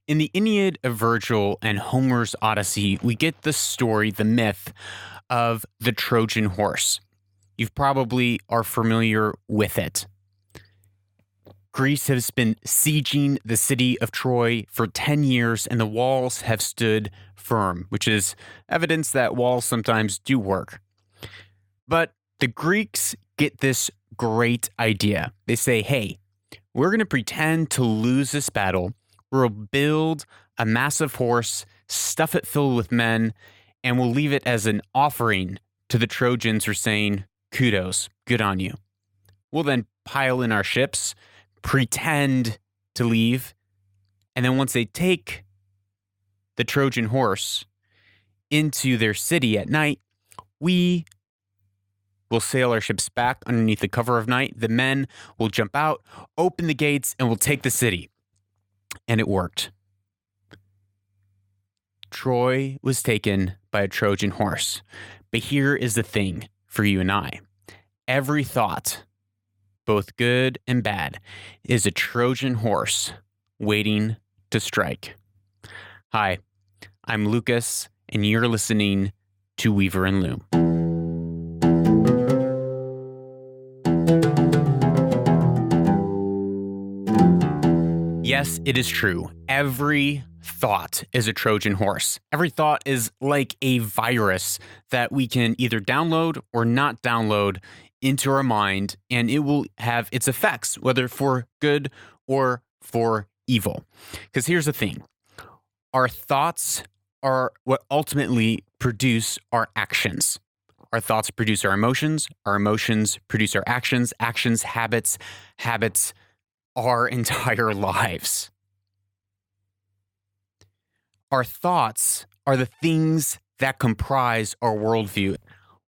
In the Aeneid of Virgil and Homer's Odyssey, we get the story, the myth of the Trojan horse. You probably are familiar with it. Greece has been sieging the city of Troy for 10 years, and the walls have stood firm, which is evidence that walls sometimes do work. But the Greeks get this great idea. They say, hey, we're going to pretend to lose this battle. We'll build a massive horse, stuff it filled with men, and we'll leave it as an offering to the Trojans for saying, kudos, good on you. We'll then pile in our ships, pretend to leave, and then once they take the Trojan horse into their city at night, we will sail our ships back underneath the cover of night. The men will jump out, open the gates, and we'll take the city. And it worked. Troy was taken by a Trojan horse. But here is the thing for you and I. Every thought, both good and bad, is a Trojan horse waiting to strike. Hi, I'm Lucas, and you're listening to Weaver and Loom. Yes, it is true. Every thought is a Trojan horse. Every thought is like a virus that we can either download or not download into our mind, and it will have its effects, whether for good or for evil. Because here's the thing. Our thoughts are what ultimately produce our actions. Our thoughts produce our emotions produce our actions, habits our entire lives. Our thoughts are the things that comprise our worldview.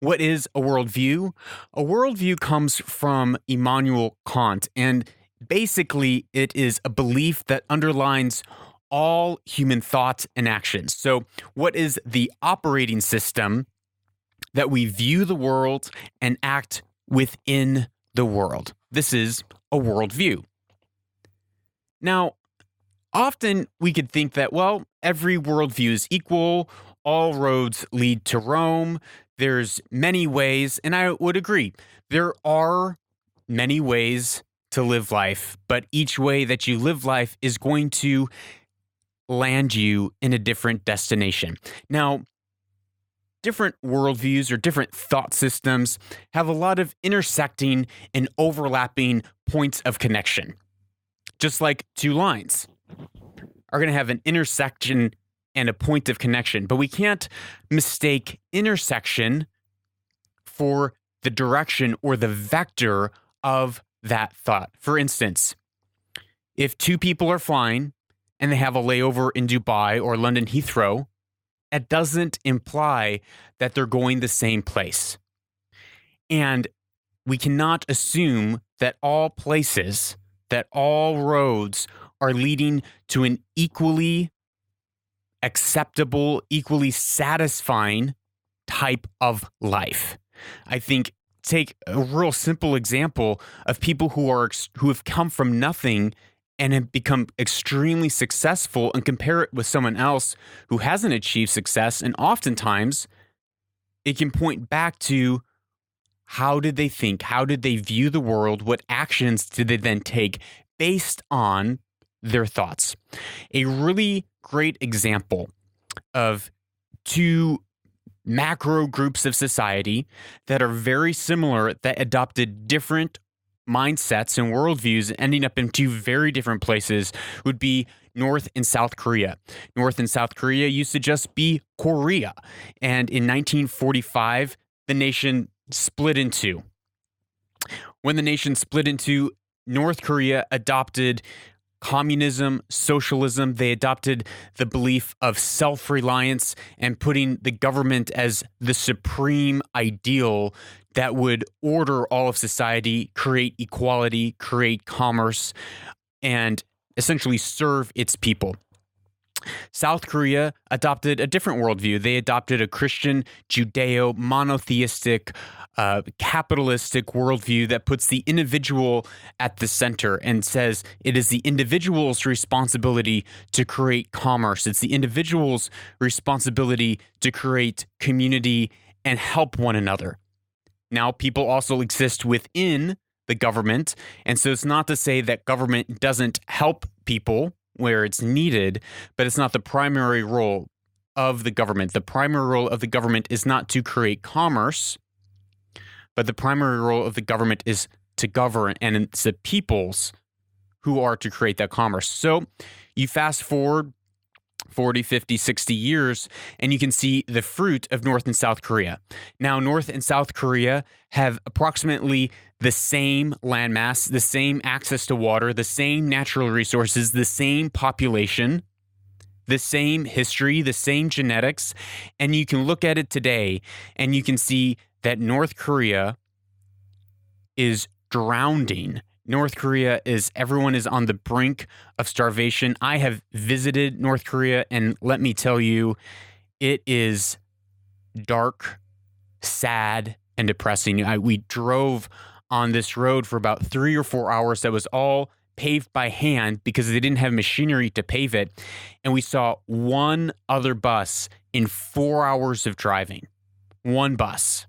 What is a worldview? A worldview comes from Immanuel Kant, and basically it is a belief that underlines all human thoughts and actions. So what is the operating system that we view the world and act within the world? This is a worldview. Now, often we could think that, well, every worldview is equal, all roads lead to Rome, there's many ways, and I would agree. There are many ways to live life, but each way that you live life is going to land you in a different destination. Now, different worldviews or different thought systems have a lot of intersecting and overlapping points of connection. Just like two lines are going to have an intersection and a point of connection, but we can't mistake intersection for the direction or the vector of that thought. For instance, if two people are flying and they have a layover in Dubai or London Heathrow, that doesn't imply that they're going the same place. And we cannot assume that all places, that all roads are leading to an equally acceptable, equally satisfying type of life. I think take a real simple example of people who have come from nothing and have become extremely successful, and compare it with someone else who hasn't achieved success. And oftentimes it can point back to how did they think? How did they view the world? What actions did they then take based on their thoughts? A really great example of two macro groups of society that are very similar, that adopted different mindsets and worldviews, ending up in two very different places, would be North and South Korea. North and South Korea used to just be Korea. And in 1945, the nation split in two. When the nation split in two, North Korea adopted communism, socialism. They adopted the belief of self-reliance and putting the government as the supreme ideal that would order all of society, create equality, create commerce, and essentially serve its people. South Korea adopted a different worldview. They adopted a Christian, Judeo, monotheistic, capitalistic worldview that puts the individual at the center and says it is the individual's responsibility to create commerce. It's the individual's responsibility to create community and help one another. Now, people also exist within the government, and so it's not to say that government doesn't help people where it's needed, but it's not the primary role of the government. The primary role of the government is not to create commerce, but the primary role of the government is to govern, and it's the peoples who are to create that commerce. So you fast forward 40, 50, 60 years, and you can see the fruit of North and South Korea. Now, North and South Korea have approximately the same landmass, the same access to water, the same natural resources, the same population, the same history, the same genetics. And you can look at it today and you can see that North Korea is drowning. North Korea everyone is on the brink of starvation. I have visited North Korea, and let me tell you, it is dark, sad, and depressing. We drove on this road for about 3 or 4 hours that was all paved by hand because they didn't have machinery to pave it. And we saw one other bus in 4 hours of driving. One bus.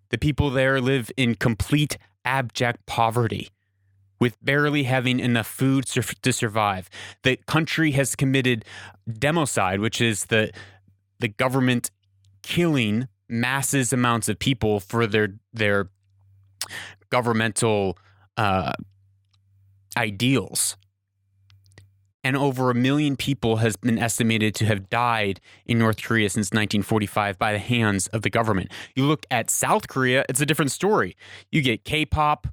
The people there live in complete abject poverty with barely having enough food to survive. The country has committed democide, which is the government killing massive amounts of people for their governmental ideals. And over 1 million people has been estimated to have died in North Korea since 1945 by the hands of the government. You look at South Korea, it's a different story. You get K-pop,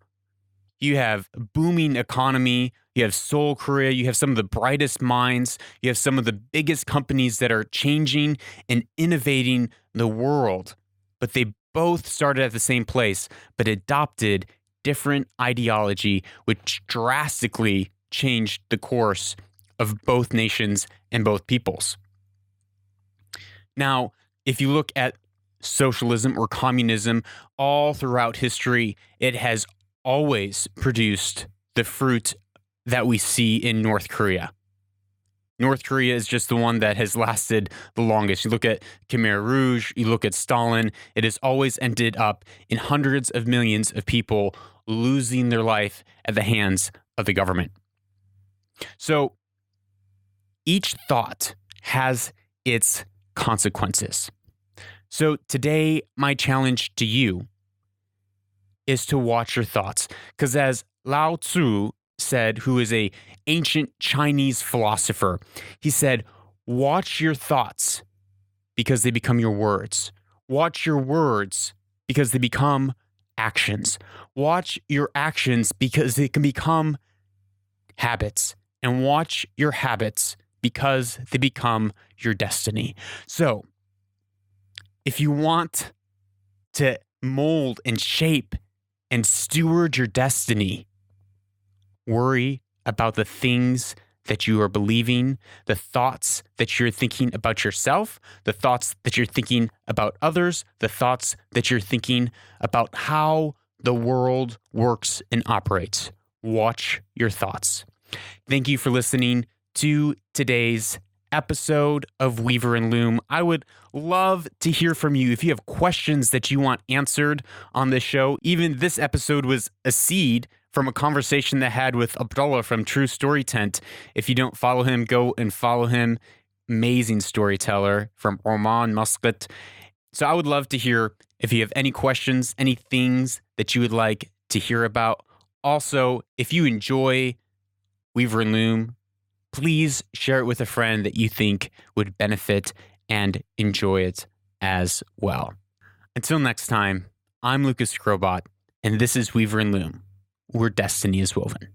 you have booming economy, you have Seoul, Korea, you have some of the brightest minds, you have some of the biggest companies that are changing and innovating the world. But they both started at the same place, but adopted different ideology, which drastically changed the course of both nations and both peoples. Now, if you look at socialism or communism, all throughout history, it has always produced the fruit that we see in North Korea. North Korea is just the one that has lasted the longest. You look at Khmer Rouge, you look at Stalin, it has always ended up in hundreds of millions of people losing their life at the hands of the government. So each thought has its consequences. So today, my challenge to you is to watch your thoughts. Because as Lao Tzu said, who is an ancient Chinese philosopher, he said, watch your thoughts because they become your words. Watch your words because they become actions. Watch your actions because they can become habits. And watch your habits because they become your destiny. So, if you want to mold and shape and steward your destiny, worry about the things that you are believing, the thoughts that you're thinking about yourself, the thoughts that you're thinking about others, the thoughts that you're thinking about how the world works and operates. Watch your thoughts. Thank you for listening to today's episode of Weaver and Loom. I would love to hear from you. If you have questions that you want answered on this show, even this episode was a seed from a conversation that I had with Abdullah from True Story Tent. If you don't follow him, go and follow him. Amazing storyteller from Oman, Muscat. So I would love to hear if you have any questions, any things that you would like to hear about. Also, if you enjoy Weaver and Loom, please share it with a friend that you think would benefit and enjoy it as well. Until next time, I'm Lucas Crobot, and this is Weaver and Loom, where destiny is woven.